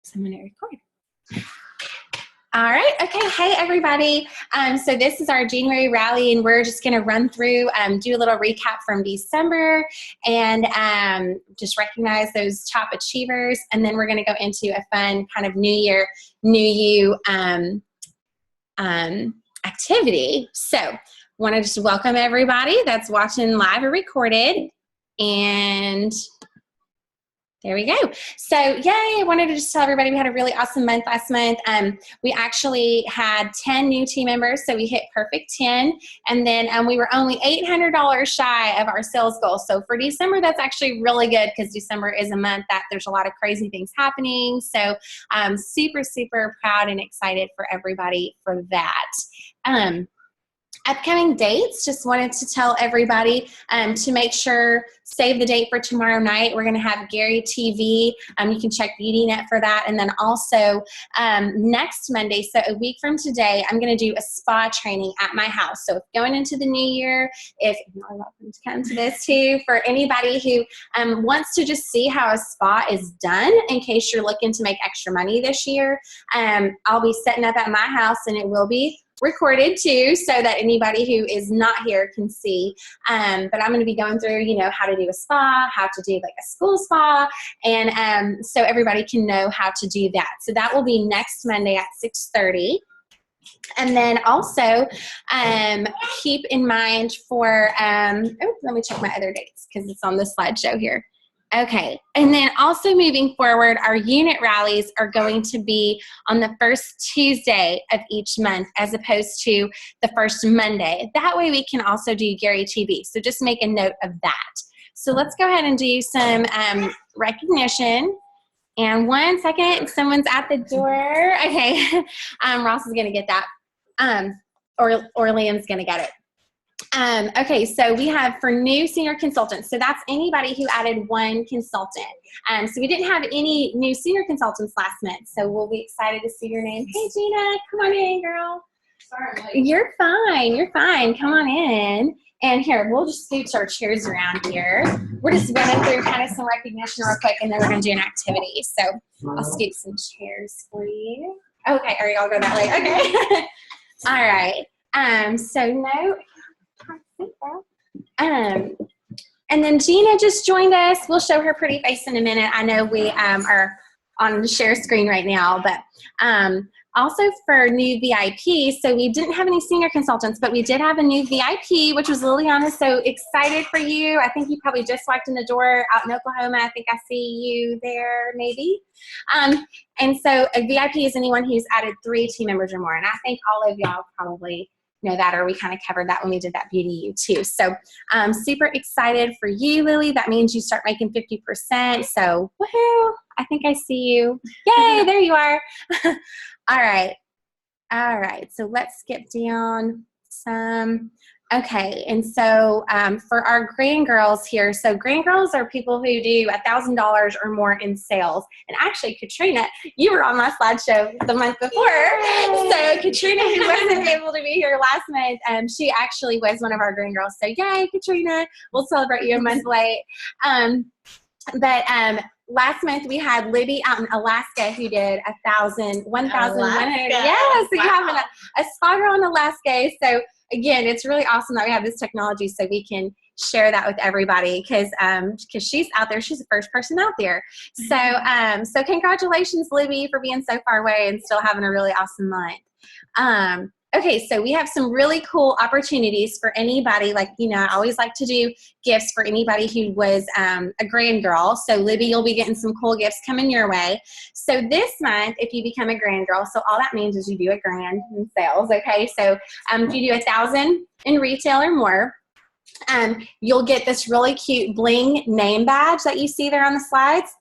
So I'm going to record. All right. Okay. Hey, everybody. So this is our January rally, and we're just going to run through, do a little recap from December, and just recognize those top achievers. And then we're going to go into a fun kind of New Year, New You activity. So want to just welcome everybody that's watching live or recorded. And there we go. So yay, I wanted to just tell everybody we had a really awesome month last month. We actually had 10 new team members, so we hit perfect 10. And then we were only $800 shy of our sales goal. So for December, that's actually really good because December is a month that there's a lot of crazy things happening. So I'm super, super proud and excited for everybody for that. Upcoming dates, just wanted to tell everybody to make sure, save the date for tomorrow night. We're going to have Gary TV. You can check BeautyNet for that. And then also next Monday, so a week from today, I'm going to do a spa training at my house. So going into the new year, if you're welcome to come to this too, for anybody who wants to just see how a spa is done in case you're looking to make extra money this year, I'll be setting up at my house, and it will be recorded too, so that anybody who is not here can see. But I'm going to be going through, how to do a spa, how to do like a school spa, and so everybody can know how to do that. So that will be next Monday at 6:30. And then also keep in mind for, let me check my other dates because it's on the slideshow here. Okay, and then also moving forward, our unit rallies are going to be on the first Tuesday of each month as opposed to the first Monday. That way we can also do Gary TV, so just make a note of that. So let's go ahead and do some recognition. And 1 second, someone's at the door. Okay, Ross is going to get that, or Liam's going to get it. Okay, so we have for new senior consultants. So that's anybody who added one consultant. So we didn't have any new senior consultants last month. So we'll be excited to see your name. Hey, Gina, come on in, girl. Sorry. You're fine. You're fine. Come on in. And here, we'll just scooch our chairs around here. We're just running through kind of some recognition real quick, and then we're going to do an activity. So I'll scoot some chairs for you. Okay, all right, I'll go that way. Okay. All right. So no. And then Gina just joined us. We'll show her pretty face in a minute. I know we are on the share screen right now, but also for new VIP, so we didn't have any senior consultants, but we did have a new VIP, which was Liliana. So excited for you. I think you probably just walked in the door out in Oklahoma. I think I see you there, maybe. And so a VIP is anyone who's added 3 team members or more. And I think all of y'all probably know that, or we kind of covered that when we did that Beauty U too. So super excited for you, Lily. That means you start making 50%. So woohoo, I think I see you. Yay, there you are. All right. All right, so let's skip down some. Okay, and so for our Grand Girls here, so Grand Girls are people who do $1,000 or more in sales. And actually, Katrina, you were on my slideshow the month before. Yay! So Katrina, who wasn't able to be here last month, she actually was one of our Grand Girls. So yay, Katrina, we'll celebrate you a month late. But last month we had Libby out in Alaska who did 1,100. Yeah, so you have a spa girl in Alaska. So again, it's really awesome that we have this technology so we can share that with everybody because she's out there. She's the first person out there. So so congratulations, Libby, for being so far away and still having a really awesome month. Okay, so we have some really cool opportunities for anybody. Like, I always like to do gifts for anybody who was a Grand Girl. So Libby, you'll be getting some cool gifts coming your way. So this month, if you become a Grand Girl, so all that means is you do a grand in sales, okay? So if you do 1,000 in retail or more, you'll get this really cute bling name badge that you see there on the slides.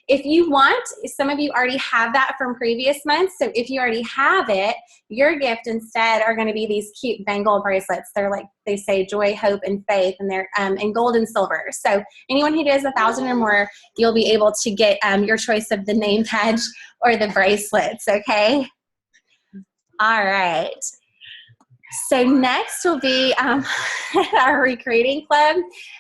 If you want, some of you already have that from previous months. So if you already have it, your gift instead are going to be these cute bangle bracelets. They're like, they say joy, hope, and faith, and they're in gold and silver. So anyone who does 1,000 or more, you'll be able to get your choice of the name badge or the bracelets, okay? All right. So next will be our recruiting club,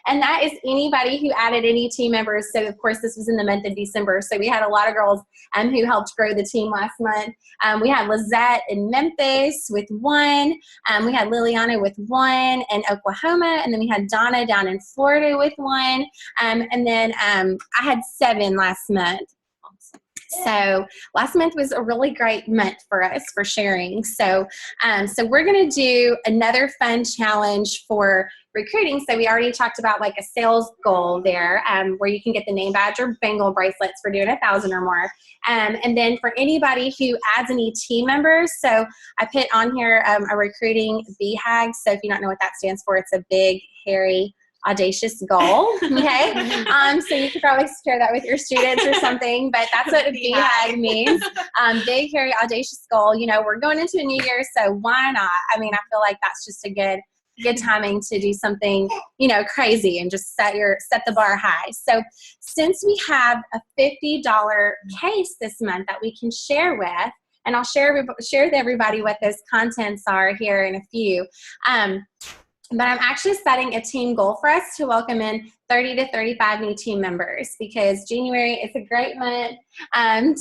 and that is anybody who added any team members. So of course this was in the month of December, so we had a lot of girls who helped grow the team last month. We had Lizette in Memphis with 1, we had Liliana with 1 in Oklahoma, and then we had Donna down in Florida with 1, and then I had 7 last month. So last month was a really great month for us for sharing. So we're going to do another fun challenge for recruiting. So we already talked about like a sales goal there, where you can get the name badge or bangle bracelets for doing 1,000 or more. And then for anybody who adds any team members, so I put on here a recruiting BHAG. So if you don't know what that stands for, it's a big, hairy, audacious goal. Okay. So you could probably share that with your students or something, but that's what a BHAG means. Big, hairy, audacious goal. You know, we're going into a new year, so why not? I mean, I feel like that's just a good timing to do something, you know, crazy and just set the bar high. So since we have a $50 case this month that we can share with, and I'll share with everybody what those contents are here in a few. But I'm actually setting a team goal for us to welcome in 30 to 35 new team members, because January is a great month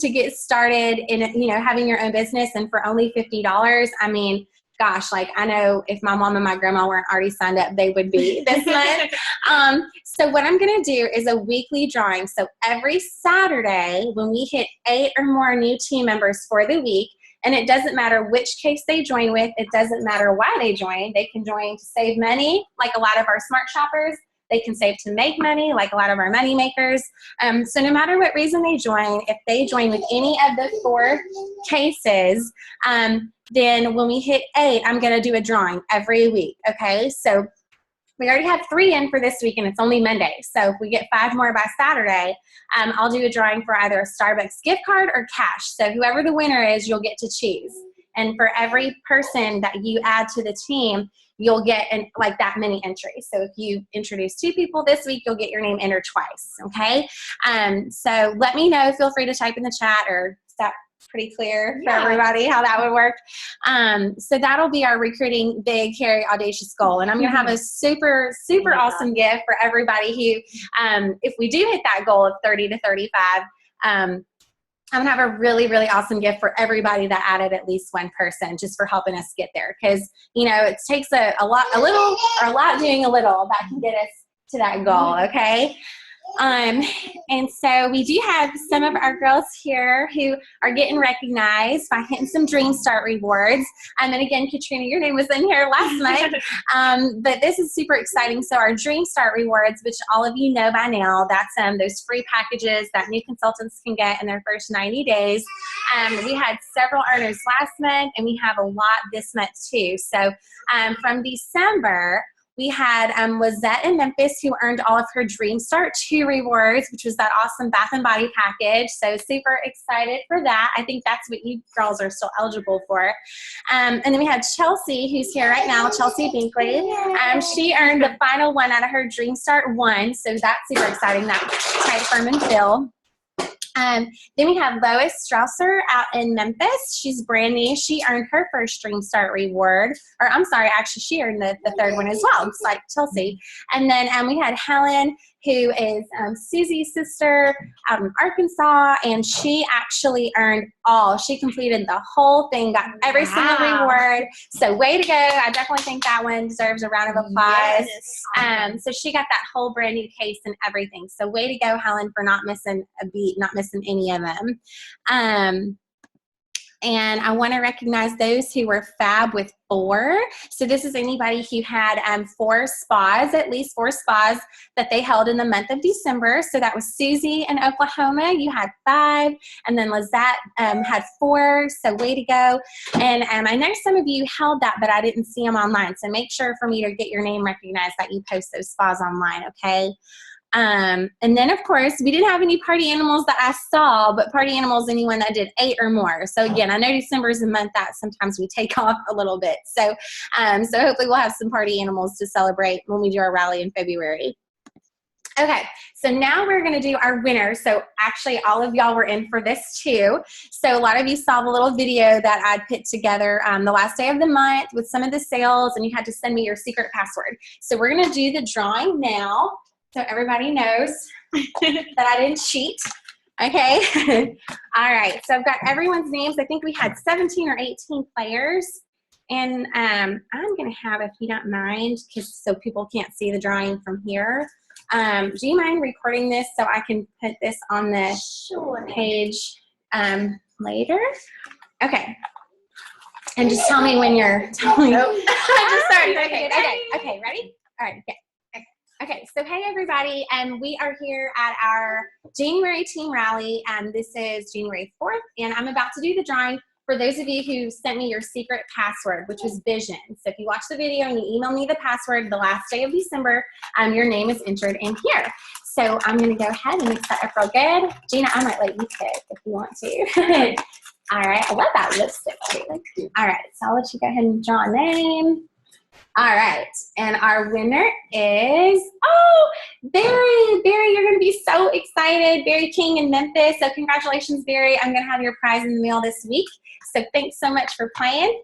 to get started in, you know, having your own business. And for only $50, I mean, gosh, like I know if my mom and my grandma weren't already signed up, they would be this month. So what I'm going to do is a weekly drawing. So every Saturday when we hit 8 or more new team members for the week, and it doesn't matter which case they join with. It doesn't matter why they join. They can join to save money, like a lot of our smart shoppers. They can save to make money, like a lot of our money makers. So no matter what reason they join, if they join with any of the 4 cases, then when we hit 8, I'm going to do a drawing every week. Okay, so we already have 3 in for this week, and it's only Monday. So if we get 5 more by Saturday, I'll do a drawing for either a Starbucks gift card or cash. So whoever the winner is, you'll get to choose. And for every person that you add to the team, you'll get like that many entries. So if you introduce 2 people this week, you'll get your name entered twice. Okay. So let me know. Feel free to type in the chat, or is that pretty clear for everybody how that would work? So that'll be our recruiting big, hairy, audacious goal. And I'm going to have a super, super awesome gift for everybody who, if we do hit that goal of 30 to 35, I'm going to have a really, really awesome gift for everybody that added at least 1 person, just for helping us get there. Because, you know, it takes a lot doing a little that can get us to that goal. Okay. And so we do have some of our girls here who are getting recognized by hitting some Dream Start rewards. And again, Katrina, your name was in here last month. But this is super exciting. So our Dream Start rewards, which all of you know by now, that's those free packages that new consultants can get in their first 90 days. We had several earners last month, and we have a lot this month too. So from December, we had Lizette in Memphis, who earned all of her Dream Start 2 rewards, which was that awesome bath and body package. So super excited for that. I think that's what you girls are still eligible for. And then we had Chelsea, who's here right now, Chelsea Binkley. She earned the final one out of her Dream Start 1. So that's super exciting, that tight, firm, and fill. Then we have Lois Strausser out in Memphis. She's brand new. She earned her first Dream Start reward. Or I'm sorry, actually she earned the 3rd one as well, just like Chelsea. And then we had Helen, who is Susie's sister out in Arkansas, and she actually earned all. She completed the whole thing, got every single reward. So way to go. I definitely think that one deserves a round of applause. Yes. So she got that whole brand new case and everything. So way to go, Helen, for not missing a beat, not missing any of them. And I want to recognize those who were fab with 4. So this is anybody who had 4 spas, at least 4 spas that they held in the month of December. So that was Susie in Oklahoma. You had 5. And then Lizette had 4. So way to go. And I know some of you held that, but I didn't see them online. So make sure for me to get your name recognized that you post those spas online, okay? And then, of course, we didn't have any party animals that I saw, but party animals, anyone that did 8 or more. So again, I know December is a month that sometimes we take off a little bit. So, so hopefully we'll have some party animals to celebrate when we do our rally in February. Okay, so now we're going to do our winner. So actually all of y'all were in for this too. So a lot of you saw the little video that I'd put together the last day of the month with some of the sales, and you had to send me your secret password. So we're going to do the drawing now so everybody knows that I didn't cheat. Okay, all right, so I've got everyone's names. I think we had 17 or 18 players. And I'm going to have, if you don't mind, so people can't see the drawing from here, do you mind recording this so I can put this on the page later? Okay. And just tell me when you're telling me. I just started. Okay, ready? All right, okay, so hey everybody, we are here at our January team rally, and this is January 4th, and I'm about to do the drawing for those of you who sent me your secret password, which was Vision. So if you watch the video and you email me the password the last day of December, your name is entered in here. So I'm going to go ahead and mix that up real good. Gina, I might let you pick if you want to. All right, I love that lipstick too. All right, so I'll let you go ahead and draw a name. All right, and our winner is, Barry. Barry, you're going to be so excited. Barry King in Memphis. So congratulations, Barry. I'm going to have your prize in the mail this week. So thanks so much for playing.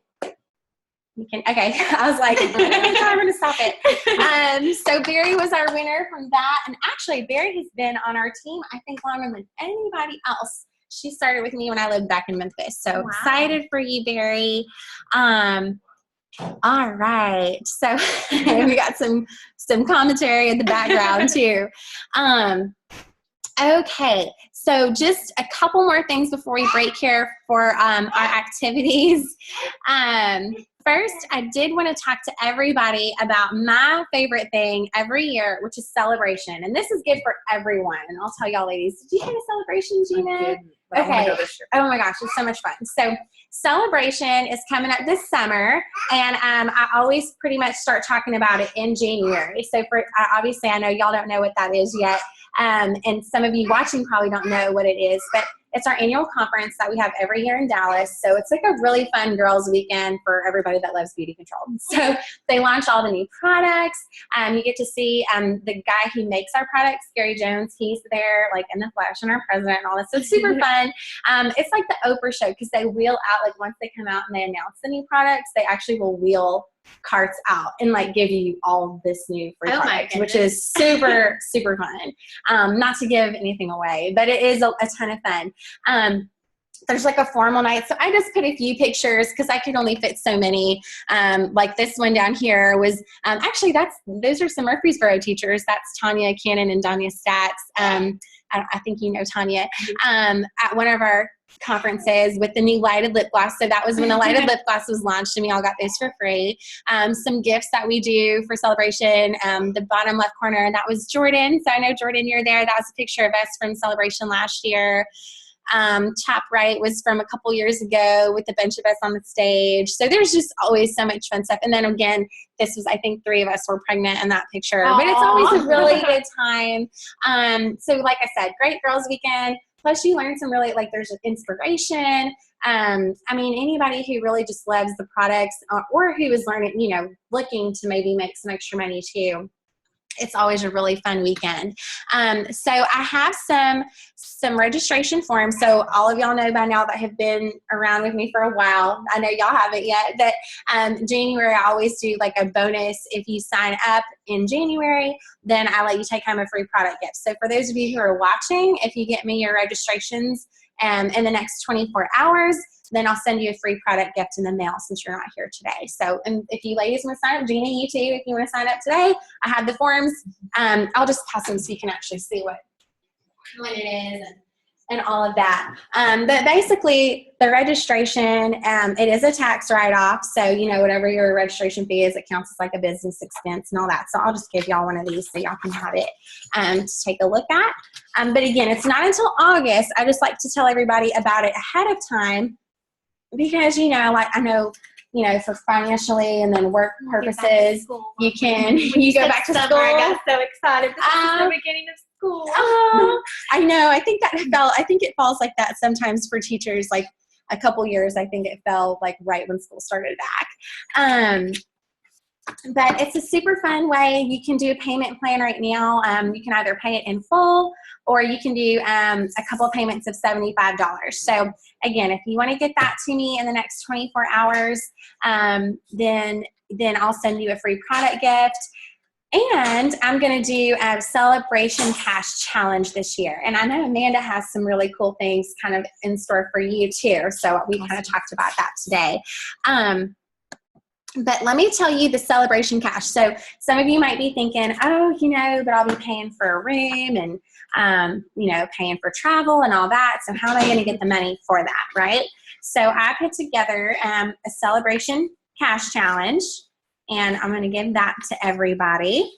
You can, okay, I was like, I'm going to stop it. So Barry was our winner from that. And actually, Barry has been on our team, I think, longer than anybody else. She started with me when I lived back in Memphis. So excited for you, Barry. All right, so we got some commentary in the background too. Okay, so just a couple more things before we break here for our activities. First, I did want to talk to everybody about my favorite thing every year, which is celebration. And this is good for everyone. And I'll tell y'all ladies, did you have a celebration, Gina? I did. Okay. Oh my gosh, it's so much fun. So celebration is coming up this summer, and I always pretty much start talking about it in January. So for obviously, I know y'all don't know what that is yet, and some of you watching probably don't know what it is, but it's our annual conference that we have every year in Dallas. So it's like a really fun girls' weekend for everybody that loves beauty control. So they launch all the new products. You get to see the guy who makes our products, Gary Jones. He's there like in the flesh, and our president and all this. So it's super fun. It's like the Oprah show because they wheel out, like once they come out and they announce the new products, they actually will wheel carts out and like give you all this new free product, which is super, super fun. Not to give anything away, but it is a ton of fun. There's like a formal night. So I just put a few pictures because I could only fit so many. Like this one down here was, actually those are some Murfreesboro teachers. That's Tanya Cannon and Danya Stats. I think you know Tanya, at one of our conferences with the new lighted lip gloss. So that was when the lighted lip gloss was launched, and we all got those for free. Some gifts that we do for celebration, the bottom left corner, that was Jordan. So I know Jordan, you're there. That was a picture of us from celebration last year. Top right was from a couple years ago with a bunch of us on the stage. So there's just always so much fun stuff. And then again, this was, I think 3 of us were pregnant in that picture. Aww. But it's always a really good time. So like I said, great girls weekend. Plus you learn some really, like there's inspiration. I mean, anybody who really just loves the products or who is learning, you know, looking to maybe make some extra money too. It's always a really fun weekend. So I have some registration forms. So all of y'all know by now that have been around with me for a while. I know y'all haven't yet, but January I always do like a bonus. If you sign up in January, then I let you take home a free product gift. So for those of you who are watching, if you get me your registrations in the next 24 hours, then I'll send you a free product gift in the mail since you're not here today. So if you ladies want to sign up, Gina, you too, if you want to sign up today, I have the forms. I'll just pass them so you can actually see when it is and all of that. But basically, the registration, it is a tax write-off. So, you know, whatever your registration fee is, it counts as like a business expense and all that. So I'll just give y'all one of these so y'all can have it to take a look at. But again, it's not until August. I just like to tell everybody about it ahead of time because, you know, like I know, you know, for financially and then work purposes, you go back to school. I got so excited. This is the beginning of school. Oh, I know. I think it falls like that sometimes for teachers, like a couple years. I think it fell like right when school started back. But it's a super fun way. You can do a payment plan right now. You can either pay it in full or you can do a couple of payments of $75. So again, if you want to get that to me in the next 24 hours, then I'll send you a free product gift. And I'm going to do a celebration cash challenge this year. And I know Amanda has some really cool things kind of in store for you too. So we kind of talked about that today. But let me tell you the celebration cash. So some of you might be thinking, oh, but I'll be paying for a room and, paying for travel and all that. So how am I going to get the money for that, right? So I put together a celebration cash challenge, and I'm going to give that to everybody.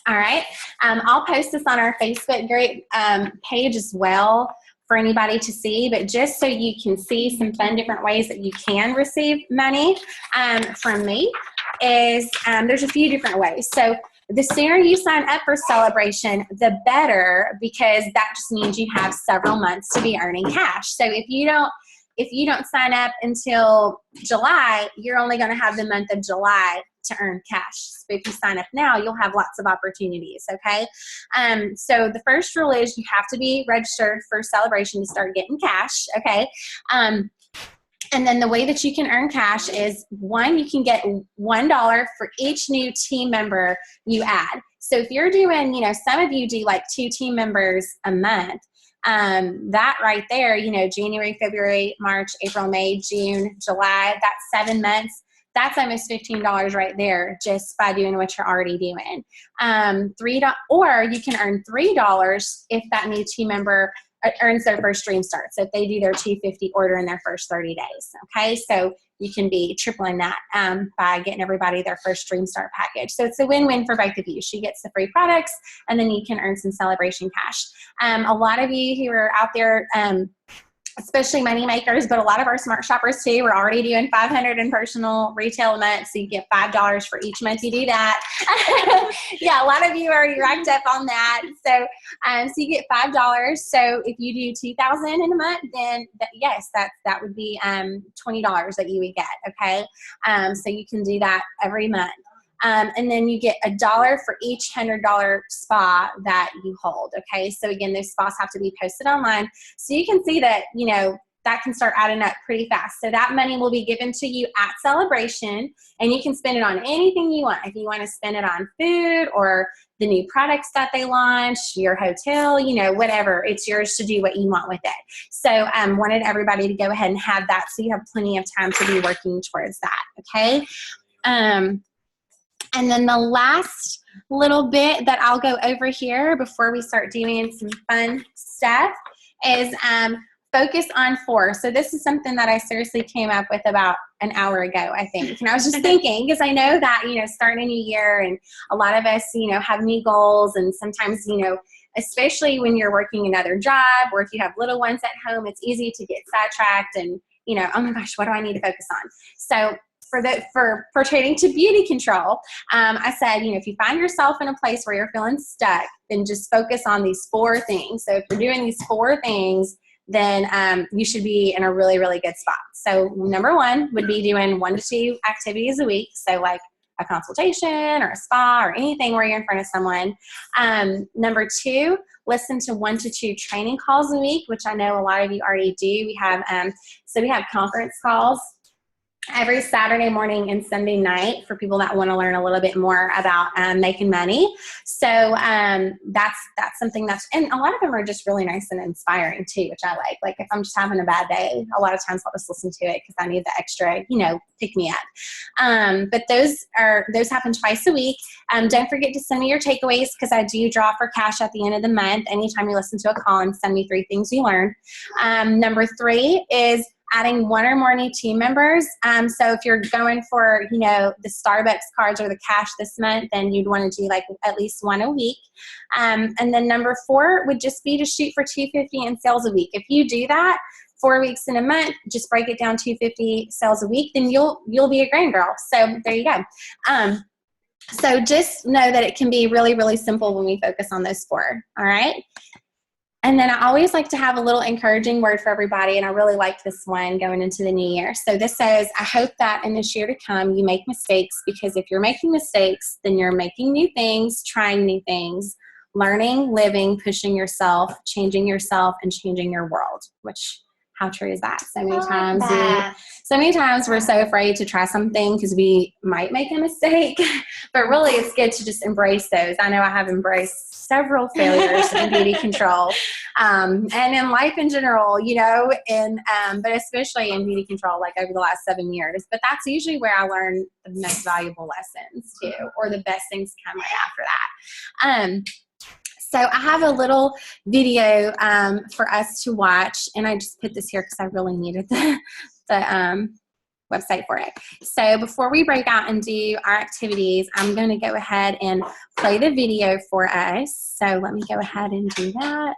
All right. I'll post this on our Facebook group page as well for anybody to see, but just so you can see some fun different ways that you can receive money from me is there's a few different ways. So the sooner you sign up for celebration, the better, because that just means you have several months to be earning cash. So if you don't sign up until July, you're only going to have the month of July to earn cash. But if you sign up now, you'll have lots of opportunities, okay? So the first rule is you have to be registered for celebration to start getting cash, okay? And then the way that you can earn cash is, one, you can get $1 for each new team member you add. So if you're doing, some of you do like 2 team members a month, that right there, January, February, March, April, May, June, July, that's 7 months. That's almost $15 right there just by doing what you're already doing. Or you can earn $3 if that new team member earns their first Dream Start. So if they do their $250 order in their first 30 days. Okay, so you can be tripling that by getting everybody their first Dream Start package. So it's a win-win for both of you. She gets the free products, and then you can earn some celebration cash. A lot of you who are out there, especially money makers, but a lot of our smart shoppers too, we're already doing $500 in personal retail a month, so you get $5 for each month you do that. Yeah, a lot of you are already racked up on that. So you get $5. So if you do $2,000 in a month, then yes, that would be $20 that you would get. Okay, so you can do that every month. And then you get $1 for each $100 spa that you hold. Okay, so again, those spas have to be posted online, so you can see that that can start adding up pretty fast. So that money will be given to you at celebration, and you can spend it on anything you want. If you want to spend it on food or the new products that they launch, your hotel, whatever, it's yours to do what you want with it. So wanted everybody to go ahead and have that, so you have plenty of time to be working towards that. Okay. And then the last little bit that I'll go over here before we start doing some fun stuff is focus on 4. So this is something that I seriously came up with about an hour ago, I think. And I was just thinking, because I know that, starting a new year, and a lot of us, have new goals, and sometimes, especially when you're working another job, or if you have little ones at home, it's easy to get sidetracked and, oh my gosh, what do I need to focus on? So for pertaining to beauty control, I said, if you find yourself in a place where you're feeling stuck, then just focus on these 4 things. So if you're doing these 4 things, then you should be in a really, really good spot. So number 1 would be doing 1 to 2 activities a week. So like a consultation or a spa or anything where you're in front of someone. Number 2, listen to 1 to 2 training calls a week, which I know a lot of you already do. We have conference calls every Saturday morning and Sunday night for people that want to learn a little bit more about making money. So that's something and a lot of them are just really nice and inspiring too, which I like. Like if I'm just having a bad day, a lot of times I'll just listen to it because I need the extra, pick me up. But those happen twice a week. Don't forget to send me your takeaways, because I do draw for cash at the end of the month. Anytime you listen to a call, and send me 3 things you learned. Number 3 is adding 1 or more new team members. So if you're going for, the Starbucks cards or the cash this month, then you'd want to do like at least 1 a week. And then number 4 would just be to shoot for $250 in sales a week. If you do that 4 weeks in a month, just break it down, $250 sales a week, then you'll be a grand girl. So there you go. So just know that it can be really, really simple when we focus on those 4. All right. And then I always like to have a little encouraging word for everybody, and I really like this one going into the new year. So this says, I hope that in this year to come you make mistakes, because if you're making mistakes, then you're making new things, trying new things, learning, living, pushing yourself, changing yourself, and changing your world. Which, how true is that? So many times we're so afraid to try something because we might make a mistake, but really it's good to just embrace those. I know I have embraced several failures in beauty control, and in life in general, but especially in beauty control, like over the last 7 years. But that's usually where I learn the most valuable lessons too, or the best things come right after that. So I have a little video for us to watch, and I just put this here because I really needed the website for it. So before we break out and do our activities, I'm going to go ahead and play the video for us. So let me go ahead and do that.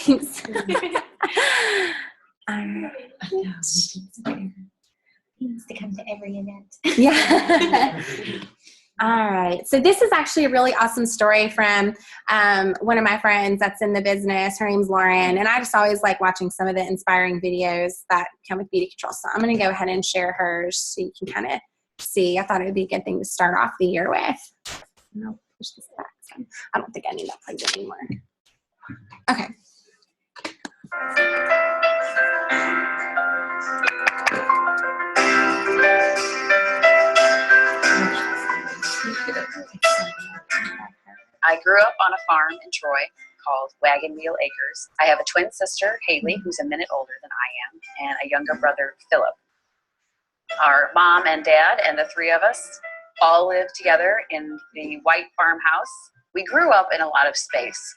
He needs to come to every event. Yeah. All right. So this is actually a really awesome story from one of my friends that's in the business. Her name's Lauren. And I just always like watching some of the inspiring videos that come with beauty control. So I'm going to go ahead and share hers so you can kind of see. I thought it would be a good thing to start off the year with. And I'll push this back. So I don't think I need that plugged in anymore. Okay. I grew up on a farm in Troy called Wagon Wheel Acres. I have a twin sister, Haley, who's a minute older than I am, and a younger brother, Philip. Our mom and dad and the three of us all lived together in the white farmhouse. We grew up in a lot of space.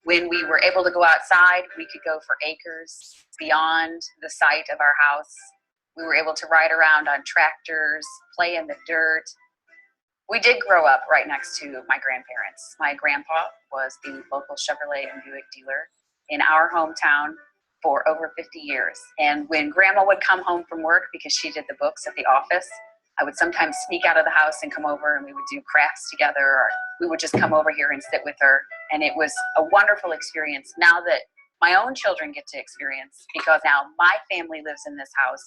When we were able to go outside, we could go for acres beyond the site of our house. We were able to ride around on tractors, play in the dirt. We did grow up right next to my grandparents. My grandpa was the local Chevrolet and Buick dealer in our hometown for over 50 years. And when Grandma would come home from work, because she did the books at the office, I would sometimes sneak out of the house and come over, and we would do crafts together, or we would just come over here and sit with her. And it was a wonderful experience now that my own children get to experience, because now my family lives in this house,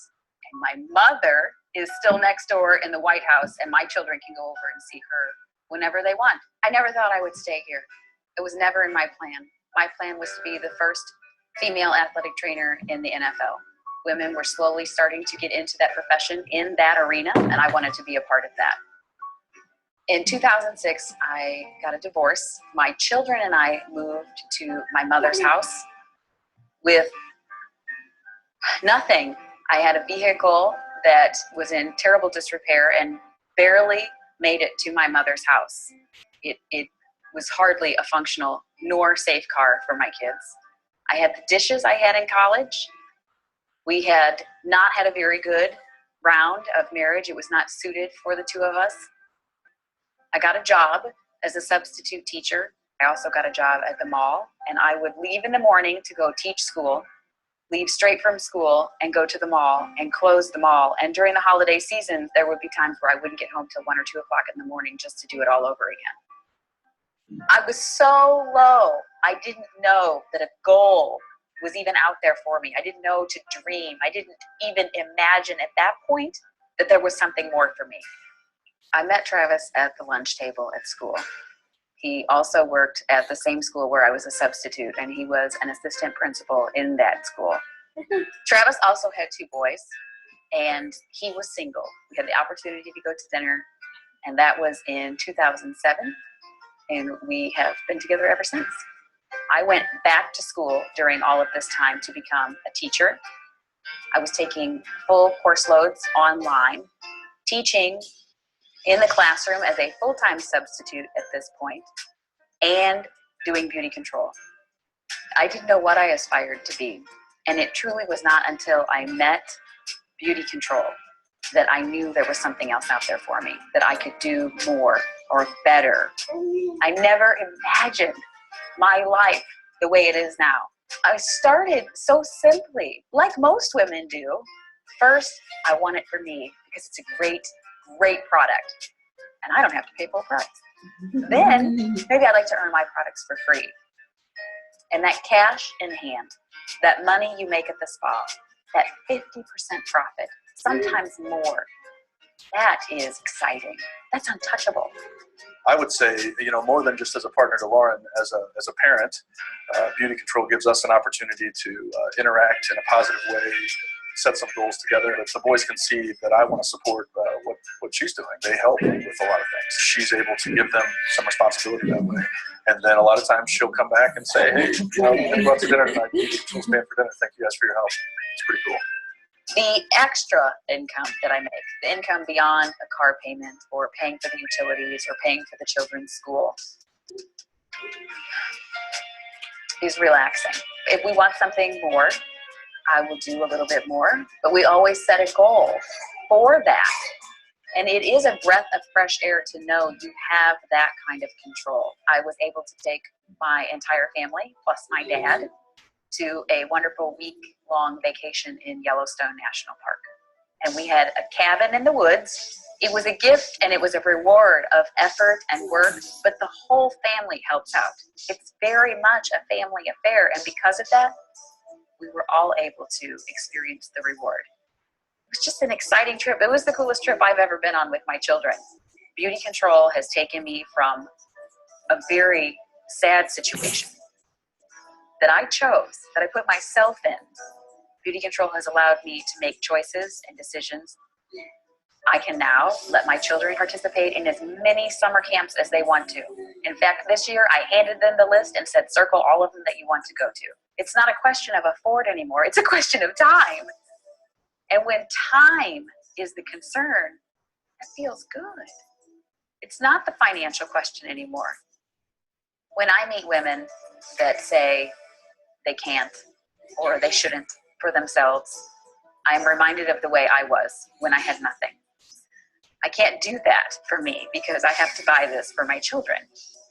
and my mother is still next door in the White House, and my children can go over and see her whenever they want. I never thought I would stay here. It was never in my plan. My plan was to be the first female athletic trainer in the NFL. Women were slowly starting to get into that profession in that arena, and I wanted to be a part of that. In 2006, I got a divorce. My children and I moved to my mother's house with nothing. I had a vehicle that was in terrible disrepair and barely made it to my mother's house. It was hardly a functional nor safe car for my kids. I had the dishes I had in college. We had not had a very good round of marriage. It was not suited for the two of us. I got a job as a substitute teacher. I also got a job at the mall, and I would leave in the morning to go teach school, leave straight from school and go to the mall and close the mall. And during the holiday season, there would be times where I wouldn't get home till 1 or 2 o'clock in the morning just to do it all over again. I was so low. I didn't know that a goal was even out there for me. I didn't know to dream. I didn't even imagine at that point that there was something more for me. I met Travis at the lunch table at school. He also worked at the same school where I was a substitute, and he was an assistant principal in that school. Travis also had 2 boys, and he was single. We had the opportunity to go to dinner, and that was in 2007, and we have been together ever since. I went back to school during all of this time to become a teacher. I was taking full course loads online, teaching in the classroom as a full-time substitute at this point, and doing beauty control. I didn't know what I aspired to be, and it truly was not until I met beauty control that I knew there was something else out there for me, that I could do more or better. I never imagined my life the way it is now. I started so simply, like most women do. First, I want it for me because it's a great product, and I don't have to pay full price. Then maybe I'd like to earn my products for free. And that cash in hand, that money you make at the spa, that 50% profit, sometimes more, that is exciting. That's untouchable. I would say, more than just as a partner to Lauren, as a parent, Beauty Control gives us an opportunity to interact in a positive way, set some goals together that the boys can see that I want to support what she's doing. They help with a lot of things. She's able to give them some responsibility that way. And then a lot of times she'll come back and say, hey, we go out to dinner tonight. Beauty Control's paying for dinner. Thank you guys for your help. It's pretty cool. The extra income that I make, the income beyond a car payment or paying for the utilities or paying for the children's school, is relaxing. If we want something more, I will do a little bit more, but we always set a goal for that. And it is a breath of fresh air to know you have that kind of control. I was able to take my entire family, plus my dad, to a wonderful week-long vacation in Yellowstone National Park. And we had a cabin in the woods. It was a gift and it was a reward of effort and work, but the whole family helps out. It's very much a family affair, and because of that, we were all able to experience the reward. It was just an exciting trip. It was the coolest trip I've ever been on with my children. Beauty Control has taken me from a very sad situation that I chose, that I put myself in. Beauty Control has allowed me to make choices and decisions. I can now let my children participate in as many summer camps as they want to. In fact, this year I handed them the list and said, circle all of them that you want to go to. It's not a question of afford anymore. It's a question of time. And when time is the concern, that feels good. It's not the financial question anymore. When I meet women that say they can't or they shouldn't for themselves, I'm reminded of the way I was when I had nothing. I can't do that for me because I have to buy this for my children.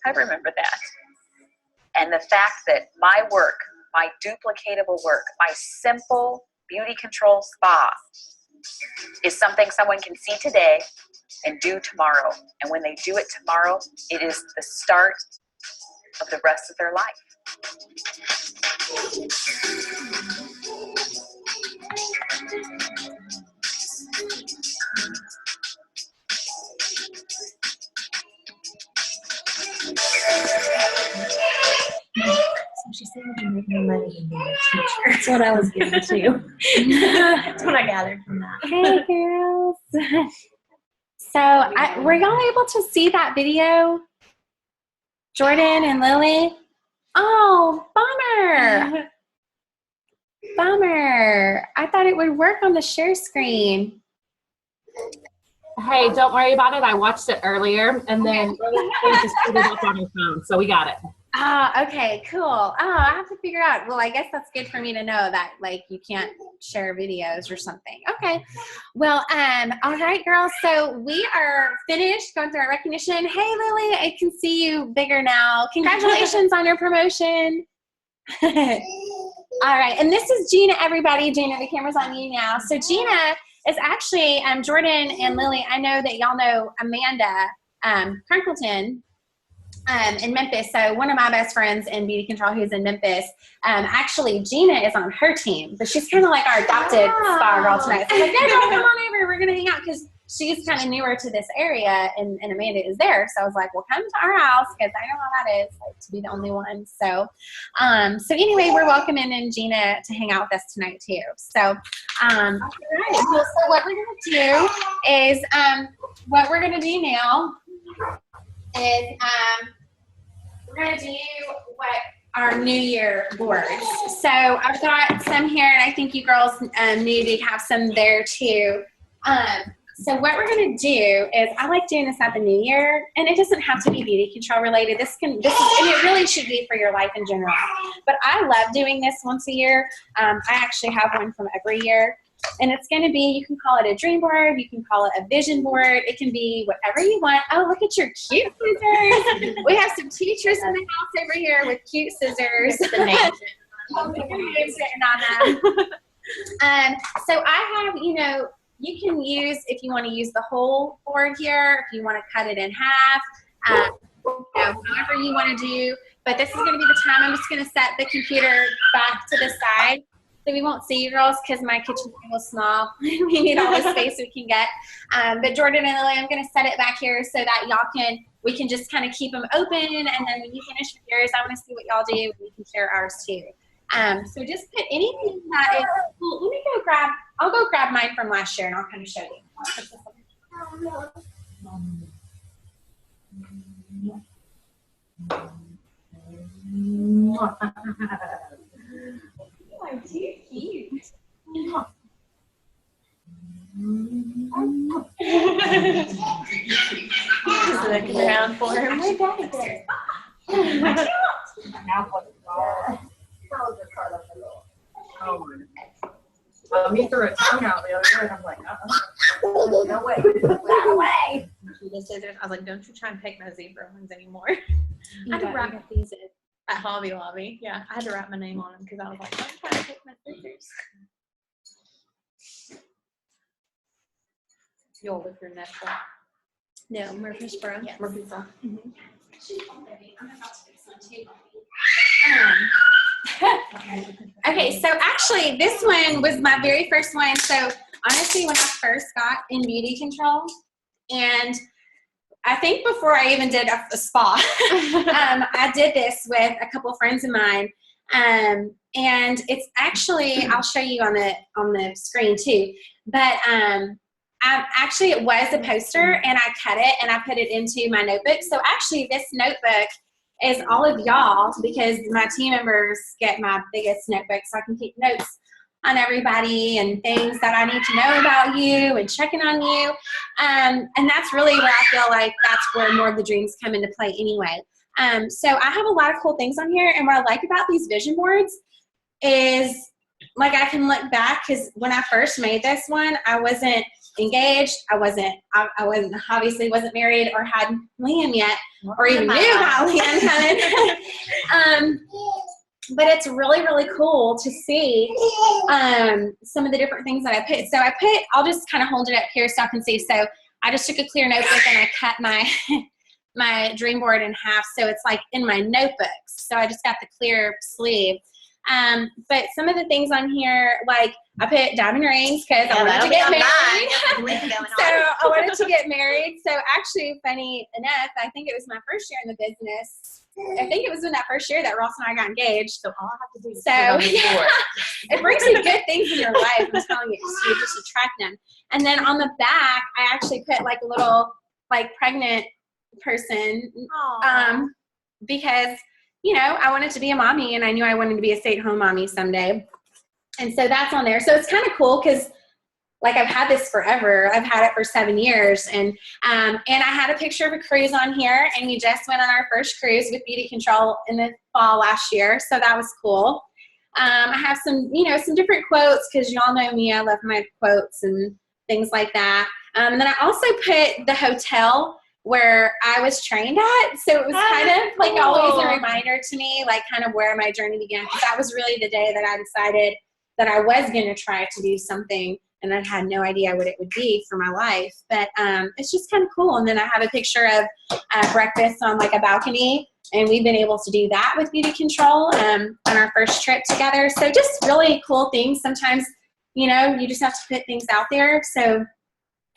I remember that. And the fact that my work, my duplicatable work, my simple Beauty Control spa is something someone can see today and do tomorrow. And when they do it tomorrow, it is the start of the rest of their life. So she said we can make more money and be a teacher. That's what I was getting to. That's what I gathered from that. Hey, girls. So, were y'all able to see that video? Jordan and Lily? Oh, bummer. Bummer. I thought it would work on the share screen. Hey, don't worry about it. I watched it earlier, and then Lily just put it up on her phone, so we got it. Okay, cool. I have to figure out. Well, I guess that's good for me to know that, like, you can't share videos or something. Okay. Well, all right, girls. So we are finished going through our recognition. Hey, Lily, I can see you bigger now. Congratulations on your promotion. All right. And this is Gina, everybody. Gina, the camera's on you now. So Gina is actually Jordan and Lily. I know that y'all know Amanda Crunkleton in Memphis. So one of my best friends in Beauty Control who's in Memphis, actually Gina is on her team, but she's kind of like our adopted spa girl tonight. So I'm like, yeah, girl, come on over. We're going to hang out because she's kind of newer to this area and Amanda is there. So I was like, well, come to our house because I know how that is, like, to be the only one. So, so anyway, we're welcoming in Gina to hang out with us tonight too. So, all right. Well, so what we're going to do is, what we're going to do now is we're going to do what our New Year boards. So I've got some here, and I think you girls knew to have some there too. So what we're going to do is I like doing this at the New Year, and it doesn't have to be Beauty Control related. And it really should be for your life in general. But I love doing this once a year. I actually have one from every year. And it's going to be, you can call it a dream board, you can call it a vision board, it can be whatever you want. Oh, look at your cute scissors. We have some teachers in the house over here with cute scissors. So I have, you can use, if you want to use the whole board here, if you want to cut it in half, However you want to do. But this is going to be the time. I'm just going to set the computer back to the side so we won't see you girls because my kitchen table's small. We need all the space we can get. But Jordan and Lily, I'm going to set it back here so that we can just kind of keep them open. And then when you finish with yours, I want to see what y'all do and we can share ours too. So just put anything that is cool. Let me I'll go grab mine from last year and I'll kind of show you. You are too cute. Just looking around for him. Where'd Daddy go? Me threw a tongue out the other day, and I'm like, no way. No way. She just said, I was like, don't you try and pick my zebra ones anymore. I had to wrap these in. At Hobby Lobby, yeah, I had to wrap my name on them because I was like, don't try to pick my scissors. You'll lift your neck up. No, Murfreesboro. Yes. Murfreesboro. Okay, so actually this one was my very first one. So honestly, when I first got in beauty control, and I think before I even did a spa, I did this with a couple of friends of mine. And it's actually, I'll show you on the screen too, but actually it was a poster and I cut it and I put it into my notebook. So actually this notebook is all of y'all because my team members get my biggest notebook so I can keep notes on everybody and things that I need to know about you and checking on you. And that's really where I feel like that's where more of the dreams come into play anyway. So I have a lot of cool things on here. And what I like about these vision boards is like I can look back because when I first made this one, I wasn't engaged. I obviously wasn't married or had Liam yet or even knew about Liam coming. But it's really, really cool to see some of the different things that I put. So I'll just kind of hold it up here so I can see. So I just took a clear notebook and I cut my dream board in half. So it's like in my notebooks. So I just got the clear sleeve. But some of the things on here, like I put diamond rings because I wanted to get married. So I wanted to get married. So actually, funny enough, I think it was my first year in the business. I think it was in that first year that Ross and I got engaged. So all I have to do is it brings you good things in your life. I'm telling you, you just attract them. And then on the back, I actually put like a little like pregnant person because I wanted to be a mommy and I knew I wanted to be a stay-at-home mommy someday. And so that's on there. So it's kind of cool because like I've had this forever. I've had it for 7 years. And I had a picture of a cruise on here and we just went on our first cruise with Beauty Control in the fall last year. So that was cool. I have some, some different quotes because y'all know me. I love my quotes and things like that. And then I also put the hotel where I was trained at. So it was kind of like always a reminder to me, like kind of where my journey began. Because that was really the day that I decided that I was going to try to do something and I had no idea what it would be for my life. But it's just kind of cool. And then I have a picture of breakfast on like a balcony. And we've been able to do that with Beauty Control on our first trip together. So just really cool things. Sometimes, you just have to put things out there. So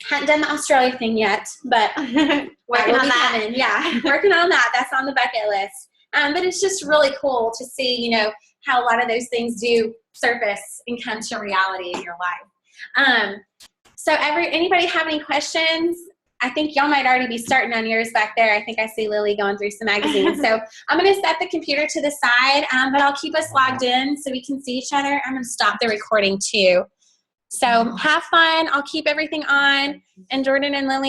hadn't done the Australia thing yet, but working on that. Yeah, working on that. That's on the bucket list. But it's just really cool to see, how a lot of those things do surface and come to reality in your life. So anybody have any questions? I think y'all might already be starting on yours back there. I think I see Lily going through some magazines. So I'm going to set the computer to the side, but I'll keep us logged in so we can see each other. I'm going to stop the recording too. So have fun. I'll keep everything on. And Jordan and Lily,